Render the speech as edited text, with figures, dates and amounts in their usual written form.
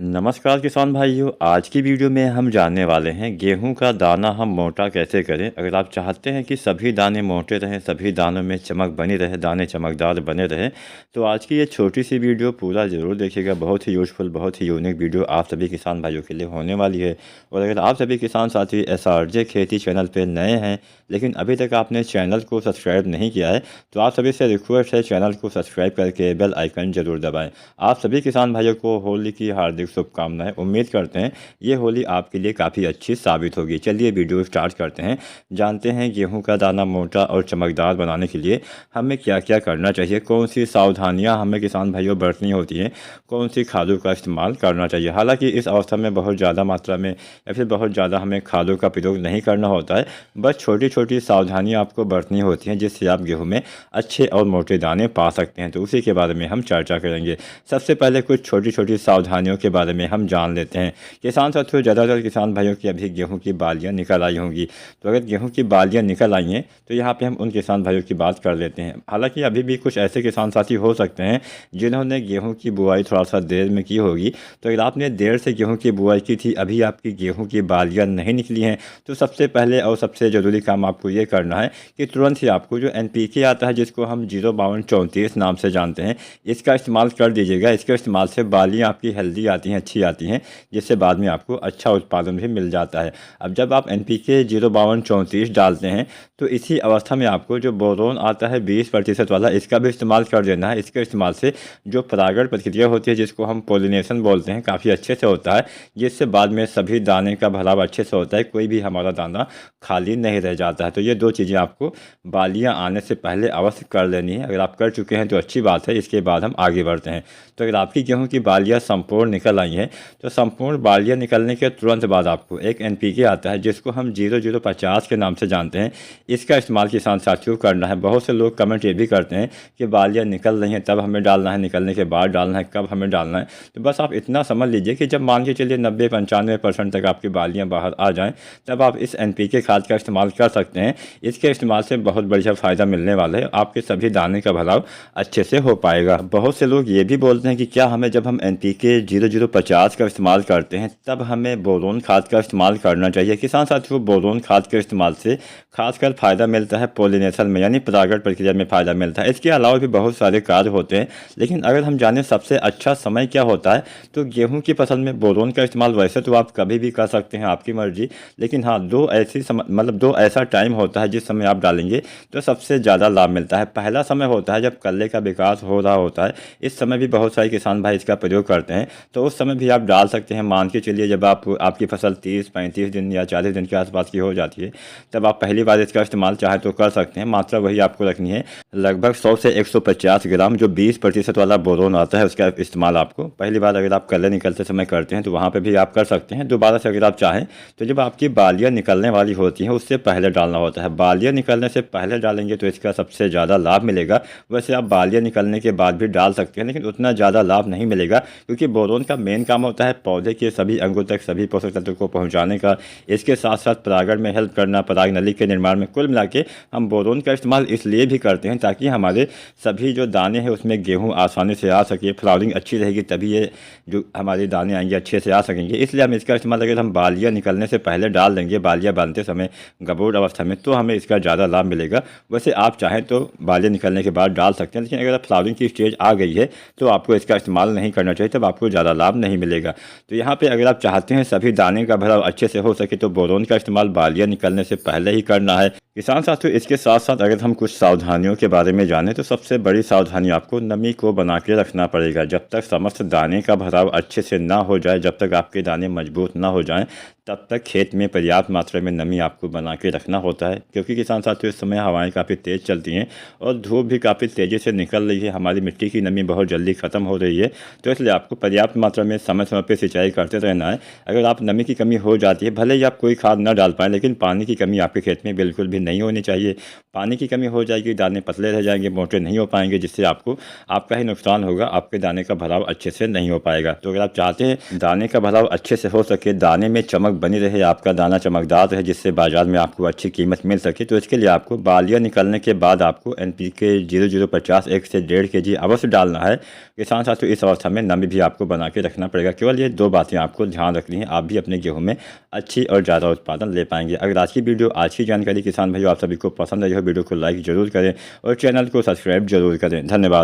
नमस्कार किसान भाइयों। आज की वीडियो में हम जानने वाले हैं गेहूं का दाना हम मोटा कैसे करें। अगर आप चाहते हैं कि सभी दाने मोटे रहें, सभी दानों में चमक बनी रहे, दाने चमकदार बने रहें, तो आज की ये छोटी सी वीडियो पूरा ज़रूर देखिएगा। बहुत ही यूज़फुल, बहुत ही यूनिक वीडियो आप सभी किसान भाइयों के लिए होने वाली है। और अगर आप सभी किसान साथी SRJ खेती चैनल पर नए हैं लेकिन अभी तक आपने चैनल को सब्सक्राइब नहीं किया है, तो आप सभी से रिक्वेस्ट है चैनल को सब्सक्राइब करके बेल आइकन जरूर दबाएं। आप सभी किसान भाइयों को होली की हार्दिक शुभकामनाएं। उम्मीद करते हैं ये होली आपके लिए काफ़ी अच्छी साबित होगी। चलिए वीडियो स्टार्ट करते हैं। जानते हैं गेहूं का दाना मोटा और चमकदार बनाने के लिए हमें क्या क्या करना चाहिए, कौन सी सावधानियां हमें किसान भाइयों बरतनी होती हैं, कौन सी खादों का इस्तेमाल करना चाहिए। हालांकि इस अवस्था में बहुत ज़्यादा मात्रा में या फिर बहुत ज़्यादा हमें खादों का प्रयोग नहीं करना होता है। बस छोटी छोटी सावधानियाँ आपको बरतनी होती हैं जिससे आप गेहूँ में अच्छे और मोटे दाने पा सकते हैं। तो उसी के बारे में हम चर्चा करेंगे। सबसे पहले कुछ छोटी छोटी सावधानियों के बारे में हम जान लेते हैं। किसान साथियों, ज़्यादातर किसान भाइयों की अभी गेहूं की बालियां निकल आई होंगी। तो अगर गेहूं की बालियां निकल आई हैं तो यहाँ पे हम उन किसान भाइयों की बात कर लेते हैं। हालांकि अभी भी कुछ ऐसे किसान साथी हो सकते हैं जिन्होंने गेहूं की बुआई थोड़ा सा देर में की होगी। तो अगर आपने देर से गेहूँ की बुआई की थी, अभी आपकी गेहूँ की बालियाँ नहीं निकली हैं, तो सबसे पहले और सबसे ज़रूरी काम आपको ये करना है कि तुरंत ही आपको जो NPK आता है, जिसको हम 05234 नाम से जानते हैं, इसका इस्तेमाल कर दीजिएगा। इसके इस्तेमाल से बालियाँ आपकी हेल्दी आती हैं, अच्छी आती हैं, जिससे बाद में आपको अच्छा उत्पादन भी मिल जाता है। अब जब आप NPK 05234 डालते हैं तो इसी अवस्था में आपको जो बोरोन आता है 20% वाला, इसका भी इस्तेमाल कर देना है। इसके इस्तेमाल से जो परागण प्रक्रिया होती है, जिसको हम पोलिनेशन बोलते हैं, काफ़ी अच्छे से होता है, जिससे बाद में सभी दाने का भराव अच्छे से होता है, कोई भी हमारा दाना खाली नहीं रह जाता है। तो ये दो चीज़ें आपको बालियाँ आने से पहले अवश्य कर लेनी है। अगर आप कर चुके हैं तो अच्छी बात है, इसके बाद हम आगे बढ़ते हैं। तो अगर आपकी गेहूँ की बालियाँ संपूर्ण निकल आई हैं तो संपूर्ण बालियाँ निकलने के तुरंत बाद आपको एक NPK आता है, जिसको हम 0050 के नाम से जानते हैं, इसका इस्तेमाल किसान साथियों करना है। बहुत से लोग कमेंट ये भी करते हैं कि बालियाँ निकल रही हैं तब हमें डालना है, निकलने के बाद डालना है, कब हमें डालना है। तो बस आप इतना समझ लीजिए कि जब मान के चलिए 90-95% तक आपकी बालियाँ बाहर आ जाएँ, तब आप इस NPK खाद का इस्तेमाल कर सकते हैं। इसके इस्तेमाल से बहुत बढ़िया फ़ायदा मिलने वाला है, आपके सभी दाने का भराव अच्छे से हो पाएगा। बहुत से लोग ये भी बोलते हैं कि क्या हमें जब हम NPK 0050 का इस्तेमाल करते हैं तब हमें बोरोन खाद का इस्तेमाल करना चाहिए। किसान साथियों, बोरोन खाद के इस्तेमाल से खासकर फ़ायदा मिलता है पोलिनेशन में, यानी परागण प्रक्रिया में फ़ायदा मिलता है। इसके अलावा भी बहुत सारे कार्य होते हैं, लेकिन अगर हम जानें सबसे अच्छा समय क्या होता है, तो गेहूं की फसल में बोरोन का इस्तेमाल वैसे तो आप कभी भी कर सकते हैं, आपकी मर्जी, लेकिन हाँ, दो ऐसा टाइम होता है जिस समय आप डालेंगे तो सबसे ज़्यादा लाभ मिलता है। पहला समय होता है जब कल्ले का विकास हो रहा होता है, इस समय भी बहुत सारे किसान भाई इसका प्रयोग करते हैं, तो उस समय भी आप डाल सकते हैं। मान के चलिए जब आपकी फसल 30-35 दिन या 40 दिन के आसपास की हो जाती है, तब आप पहली बार इसका इस्तेमाल चाहे तो कर सकते हैं। मात्रा वही आपको रखनी है, लगभग 100 से 150 ग्राम जो 20% वाला बोरोन आता है, उसका इस्तेमाल आपको पहली बार अगर आप कल्ले निकलते समय करते हैं तो वहाँ पे भी आप कर सकते हैं। दोबारा से अगर आप चाहें तो जब आपकी बालियाँ निकलने वाली होती हैं उससे पहले डालना होता है। बालियाँ निकलने से पहले डालेंगे तो इसका सबसे ज़्यादा लाभ मिलेगा। वैसे आप बालियाँ निकलने के बाद भी डाल सकते हैं, लेकिन उतना ज़्यादा लाभ नहीं मिलेगा, क्योंकि बोरोन का मेन काम होता है पौधे के सभी अंगों तक सभी पोषक तत्वों को पहुँचाने का। इसके साथ साथ परागण में हेल्प करना, पराग नली के निर्माण में। कुल मिला के हम बोरोन का इस्तेमाल इसलिए भी करते हैं ताकि हमारे सभी जो दाने हैं उसमें गेहूँ आसानी से आ सके, फ्लावरिंग अच्छी रहेगी, तभी ये जो हमारे दाने आएंगे अच्छे से आ सकेंगे। इसलिए हम इसका इस्तेमाल अगर हम बालियाँ निकलने से पहले डाल देंगे, बालियाँ बांधते समय गबोड़ अवस्था में, तो हमें इसका ज़्यादा लाभ मिलेगा। वैसे आप चाहें तो बालियाँ निकलने के बाद डाल सकते हैं, लेकिन अगर फ्लावरिंग की स्टेज आ गई है तो आपको इसका इस्तेमाल नहीं करना चाहिए, तब आपको ज़्यादा लाभ नहीं मिलेगा। तो यहाँ पे अगर आप चाहते हैं सभी दाने का भराव अच्छे से हो सके तो बोरोन का इस्तेमाल बालियाँ निकलने से पहले ही करना है। किसान साथियों, इसके साथ साथ अगर हम कुछ सावधानियों के बारे में जानें तो सबसे बड़ी सावधानी आपको नमी को बना के रखना पड़ेगा। जब तक समस्त दाने का भराव अच्छे से ना हो जाए, जब तक आपके दाने मजबूत ना हो जाएं, तब तक खेत में पर्याप्त मात्रा में नमी आपको बना के रखना होता है। क्योंकि किसान साथियों, इस समय हवाएं काफ़ी तेज़ चलती हैं और धूप भी काफ़ी तेज़ी से निकल रही है, हमारी मिट्टी की नमी बहुत जल्दी ख़त्म हो रही है। तो इसलिए आपको पर्याप्त मात्रा में समय समय पर सिंचाई करते रहना है। अगर आप नमी की कमी हो जाती है, भले ही आप कोई खाद ना डाल पाएँ, लेकिन पानी की कमी आपके खेत में बिल्कुल भी नहीं होनी चाहिए। पानी की कमी हो जाएगी, दाने पतले रह जाएंगे, मोटे नहीं हो पाएंगे, जिससे आपको आपका ही नुकसान होगा, आपके दाने का भराव अच्छे से नहीं हो पाएगा। तो अगर आप चाहते हैं दाने का भराव अच्छे से हो सके, दाने में चमक चमक बनी रहे, आपका दाना चमकदार रहे, जिससे बाजार में आपको अच्छी कीमत मिल सके, तो इसके लिए आपको बालियाँ निकलने के बाद आपको NPK 0050 1 से 1.5 kg अवश्य डालना है। किसान साथियों, इस अवस्था में नमी भी आपको बना के रखना पड़ेगा। केवल ये 2 बातें आपको ध्यान रखनी है, आप भी अपने गेहूँ में अच्छी और ज़्यादा उत्पादन ले पाएंगे। अगर आज की वीडियो, आज की जानकारी किसान भाइयों आप सभी को पसंद आई हो, वीडियो को लाइक ज़रूर करें और चैनल को सब्सक्राइब जरूर करें। धन्यवाद।